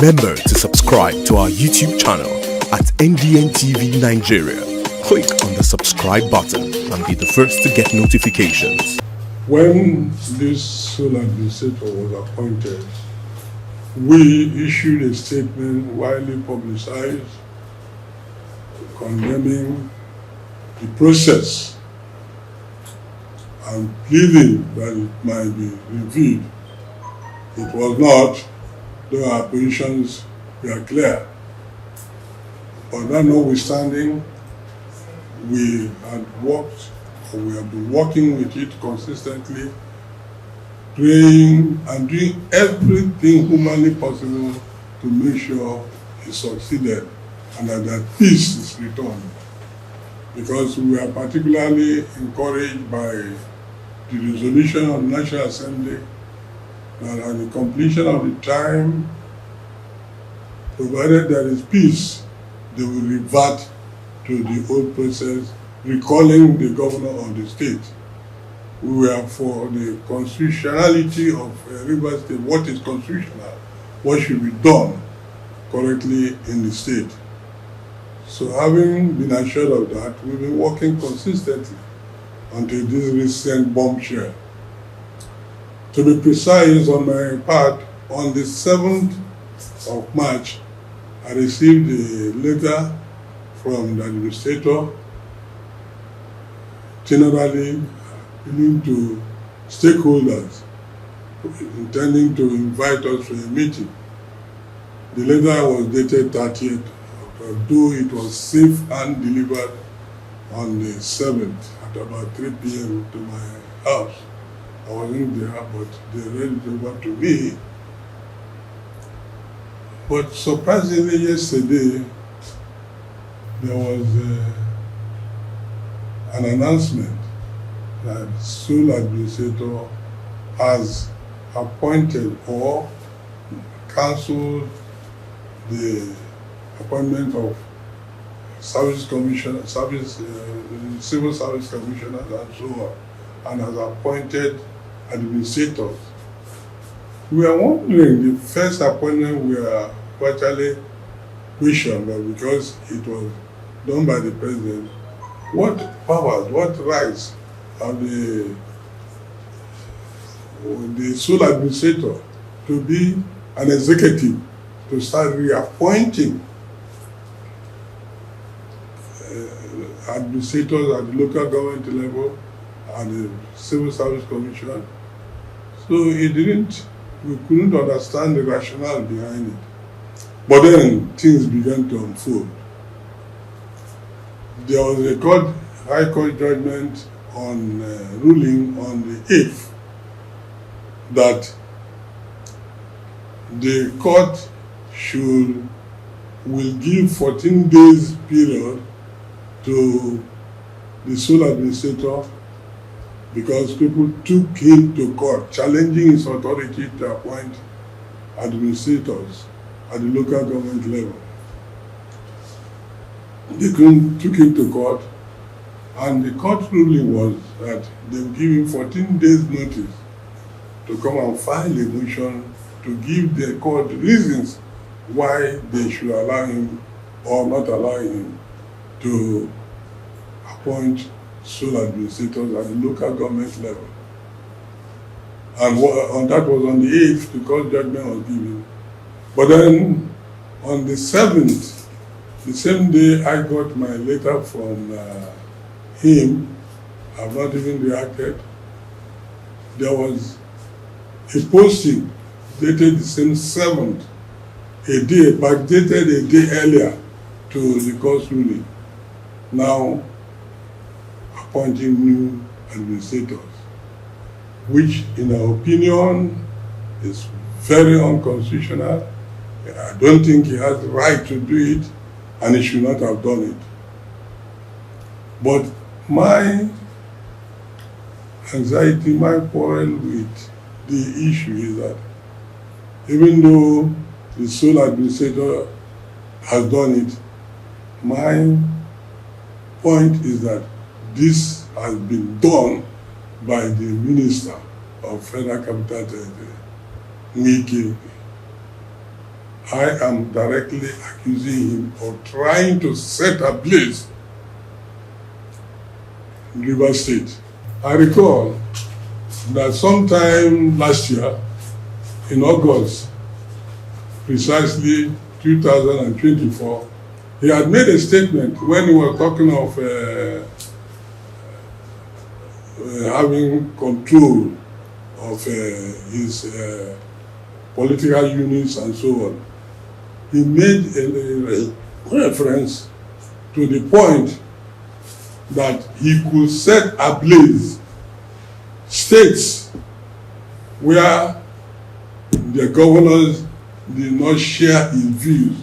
Remember to subscribe to our YouTube channel at NDN TV Nigeria. Click on the subscribe button and be the first to get notifications. When this sole administrator was appointed, we issued a statement widely publicized condemning the process and pleading that it might be reviewed. It was not, though our positions were clear. But that notwithstanding, we have been working with it consistently, praying and doing everything humanly possible to make sure it succeeded and that peace is returned. Because we are particularly encouraged by the resolution of the National Assembly that at the completion of the time, provided there is peace, they will revert to the old process, recalling the governor of the state. We were for the constitutionality of River State, what is constitutional, what should be done correctly in the state. So having been assured of that, we've been working consistently until this recent bombshell. To be precise on my part, on the 7th of March, I received a letter from the administrator generally appealing to stakeholders intending to invite us to a meeting. The letter was dated 30th, although it was safe and delivered on the 7th at about 3 p.m. to my house. I wasn't there, but they read it over to me. But surprisingly, yesterday, there was an announcement that sole administrator has appointed or cancelled the appointment of service commissioner, civil service commissioners and so on, and has appointed administrators. We are wondering, the first appointment we are virtually questioned, but because it was done by the president, what powers, what rights have the sole administrator to be an executive, to start reappointing administrators at the local government level and the civil service commission. So we couldn't understand the rationale behind it. But then things began to unfold. There was a High Court judgment on ruling on the 8th that the court will give 14 days period to the sole administrator because people took him to court, challenging his authority to appoint administrators at the local government level. They took him to court, and the court ruling was that they would give him 14 days notice to come and file a motion to give the court reasons why they should allow him or not allow him to appoint sole administrators at the local government level. And that was on the 8th, the court judgment was given. But then on the 7th, the same day I got my letter from him, I've not even reacted, there was a posting dated the same 7th, backdated a day earlier to the court's ruling, now appointing new administrators, which in our opinion is very unconstitutional. I don't think he has the right to do it, and he should not have done it. But my anxiety, my quarrel with the issue is that even though the sole administrator has done it, my point is that this has been done by the Minister of Federal Capital Territory, Wike. I am directly accusing him of trying to set ablaze River State. I recall that sometime last year, in August, precisely 2024, he had made a statement when he was talking of having control of his political units and so on. He made a reference to the point that he could set ablaze states where the governors did not share his views,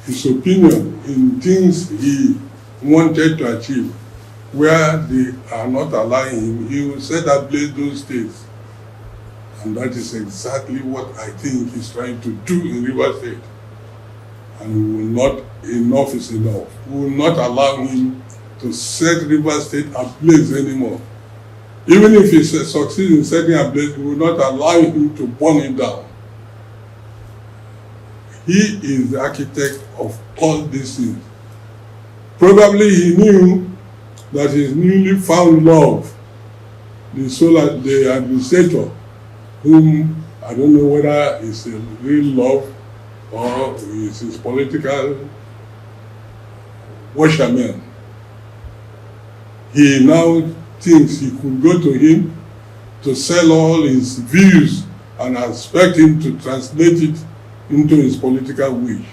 his opinion in things he wanted to achieve, where they are not allowing him. He will set ablaze those states. And that is exactly what I think he's trying to do in River State. And we will not, enough is enough. We will not allow him to set River State ablaze anymore. Even if he succeeds in setting ablaze, we will not allow him to burn it down. He is the architect of all these things. Probably he knew that his newly found love, the administrator, whom I don't know whether it's a real love or it's his political washerman. He now thinks he could go to him to sell all his views and expect him to translate it into his political wish.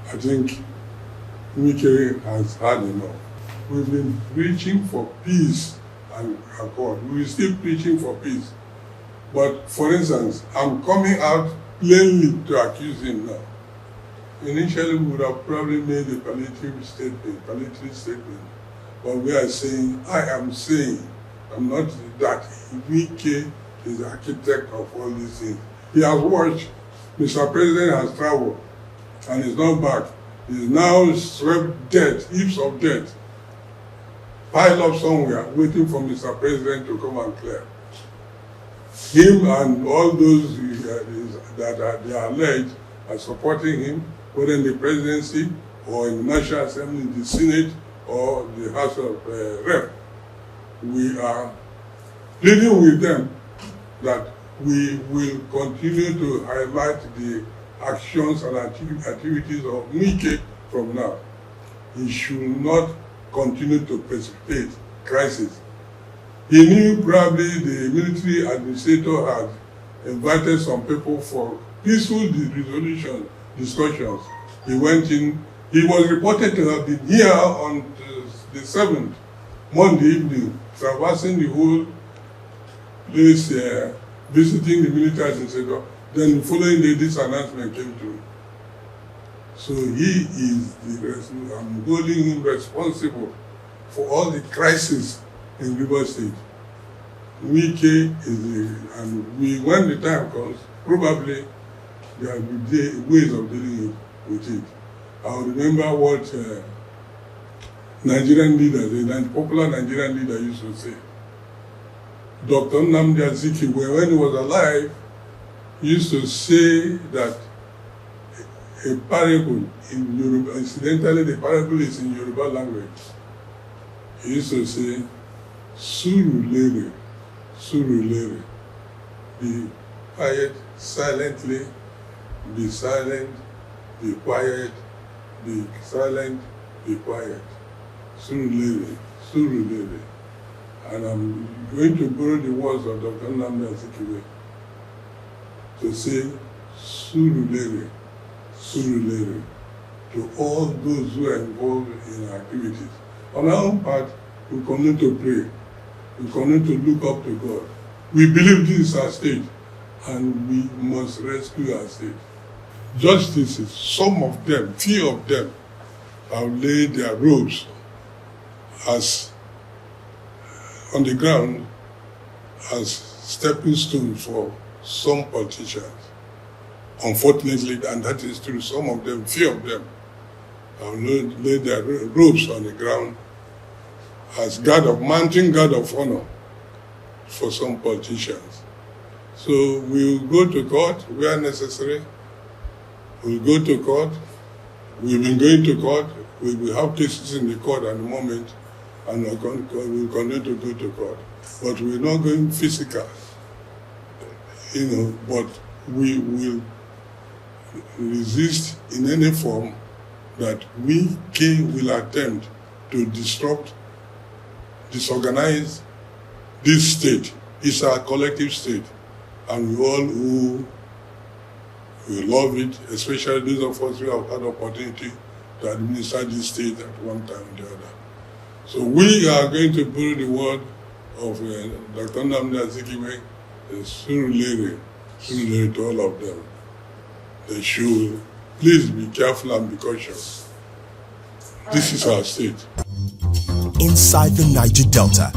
I think Wike has had enough. We've been preaching for peace and accord. We're still preaching for peace. But for instance, I'm coming out plainly to accuse him now. Initially, we would have probably made a palliative statement. But we are saying, I'm not that Wike is the architect of all these things. He has watched, Mr. President has traveled, and he's not back. He's now swept debt, heaps of debt, piled up somewhere, waiting for Mr. President to come and clear. Him and all those that are alleged are supporting him, whether in the presidency or in the National Assembly, the Senate, or the House of Rep. We are pleading with them that we will continue to highlight the actions and activities of Wike from now. He should not continue to precipitate crisis. He knew probably the military administrator had invited some people for peaceful resolution discussions. He went in. He was reported to have been here on the 7th, Monday evening, traversing the whole place, visiting the military administrator. Then the following day, this announcement came through. So he is I'm holding him responsible for all the crises in River State. Wike is and when the time comes, probably there will be ways of dealing with it. I remember what Nigerian leaders, a popular Nigerian leader used to say. Dr. Nnamdi Azikiwe, when he was alive, he used to say that a parable in Yoruba, incidentally the parable is in Yoruba language. He used to say, Surulere, Surulere, be quiet silently, be silent, be quiet, be silent, be quiet. Surulere, Surulere. And I'm going to borrow the words of Dr. Nnamdi Azikiwe to say, Surulere, Surulere, to all those who are involved in activities. On our own part, we continue to pray. We continue to look up to God. We believe this is our state, and we must rescue our state. Justices, some of them, few of them, have laid their robes as on the ground as stepping stones for some politicians. Unfortunately, and that is true, some of them, few of them, have laid their robes on the ground as mounting guard of honor for some politicians. So we will go to court where necessary. We'll go to court. We've been going to court. We will have cases in the court at the moment, and we'll continue to go to court. But we're not going physical, but we will resist in any form that we will attempt to disorganize this state. It's our collective state, and we all who love it, especially those of us who have had opportunity to administer this state at one time or the other. So we are going to put the word of Dr. Nnamdi Azikiwe, Surulere to all of them. They should please be careful and be cautious. This is our state. Inside the Niger Delta,